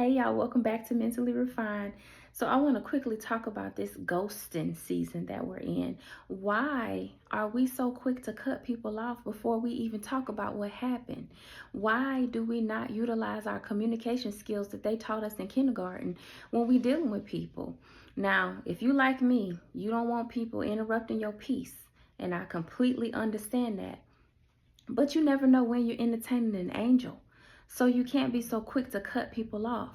Hey y'all, welcome back to Mentally Refined. So I want to quickly talk about this ghosting season that we're in. Why are we so quick to cut people off before we even talk about what happened? Why do we not utilize our communication skills that they taught us in kindergarten when we dealing with people? Now, if you like me, you don't want people interrupting your peace, and I completely understand that. But you never know when you're entertaining an angel. So you can't be so quick to cut people off.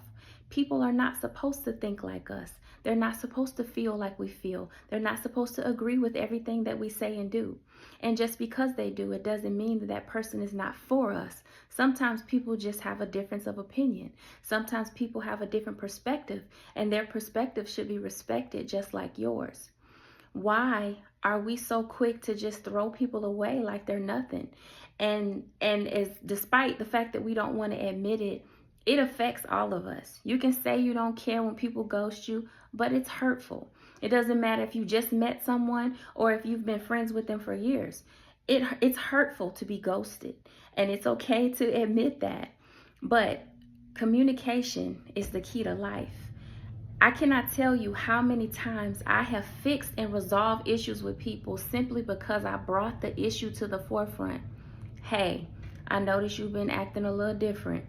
People are not supposed to think like us. They're not supposed to feel like we feel. They're not supposed to agree with everything that we say and do. And just because they do, it doesn't mean that that person is not for us. Sometimes people just have a difference of opinion. Sometimes people have a different perspective, and their perspective should be respected just like yours. Why are we so quick to just throw people away like they're nothing? And as despite the fact that we don't want to admit it, it affects all of us. You can say you don't care when people ghost you, but it's hurtful. It doesn't matter if you just met someone or if you've been friends with them for years. It's hurtful to be ghosted, and it's okay to admit that. But communication is the key to life. I cannot tell you how many times I have fixed and resolved issues with people simply because I brought the issue to the forefront. Hey, I noticed you've been acting a little different.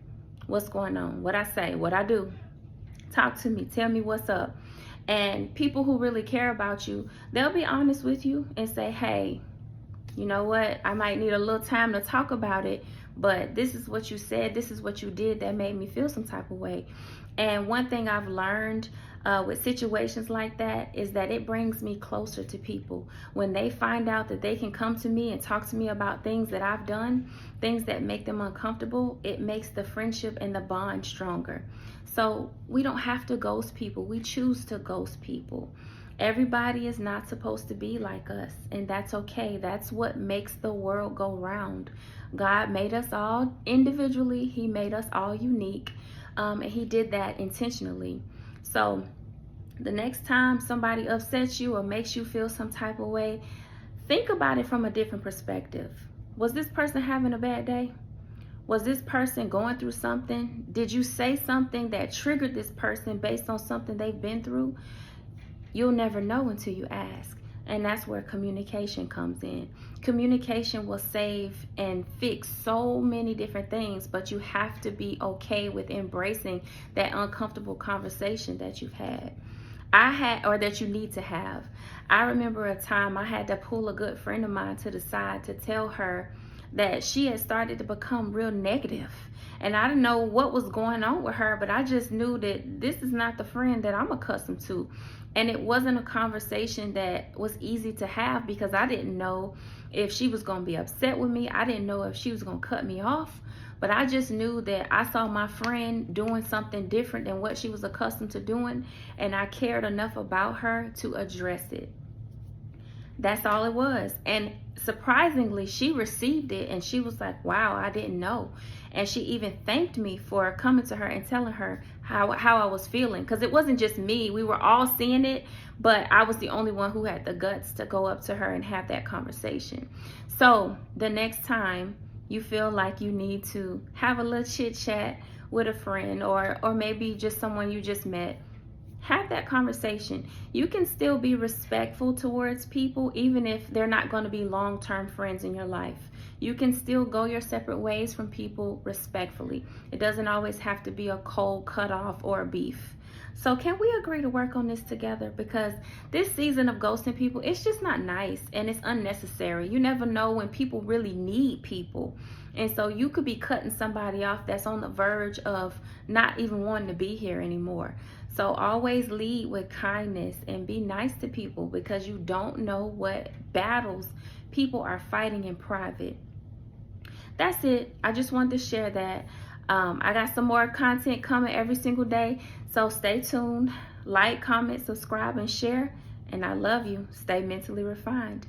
What's going on? What I say, what I do. Talk to me. Tell me what's up. And people who really care about you, they'll be honest with you and say, hey, you know what? I might need a little time to talk about it, but this is what you said, this is what you did that made me feel some type of way. And one thing I've learned with situations like that is that it brings me closer to people. When they find out that they can come to me and talk to me about things that I've done, things that make them uncomfortable, it makes the friendship and the bond stronger. So we don't have to ghost people. We choose to ghost people. Everybody is not supposed to be like us, and that's okay. That's what makes the world go round. God made us all individually. He made us all unique, and he did that intentionally. So the next time somebody upsets you or makes you feel some type of way, think about it from a different perspective. Was this person having a bad day? Was this person going through something? Did you say something that triggered this person based on something they've been through? You'll never know until you ask. And that's where communication comes in. Communication will save and fix so many different things, but you have to be okay with embracing that uncomfortable conversation that you've had. Or that you need to have. I remember a time I had to pull a good friend of mine to the side to tell her that she had started to become real negative. And I didn't know what was going on with her, but I just knew that this is not the friend that I'm accustomed to. And it wasn't a conversation that was easy to have because I didn't know if she was going to be upset with me. I didn't know if she was going to cut me off. But I just knew that I saw my friend doing something different than what she was accustomed to doing, and I cared enough about her to address it. That's all it was. And surprisingly, she received it and she was like, wow, I didn't know. And she even thanked me for coming to her and telling her how I was feeling. Because it wasn't just me. We were all seeing it, but I was the only one who had the guts to go up to her and have that conversation. So the next time you feel like you need to have a little chit chat with a friend or maybe just someone you just met, have that conversation. You can still be respectful towards people even if they're not going to be long-term friends in your life. You can still go your separate ways from people respectfully. It doesn't always have to be a cold cutoff or a beef. So can we agree to work on this together? Because this season of ghosting people, it's just not nice and it's unnecessary. You never know when people really need people. And so you could be cutting somebody off that's on the verge of not even wanting to be here anymore. So always lead with kindness and be nice to people because you don't know what battles people are fighting in private. That's it. I just wanted to share that. I got some more content coming every single day. So stay tuned. Like, comment, subscribe, and share. And I love you. Stay mentally refined.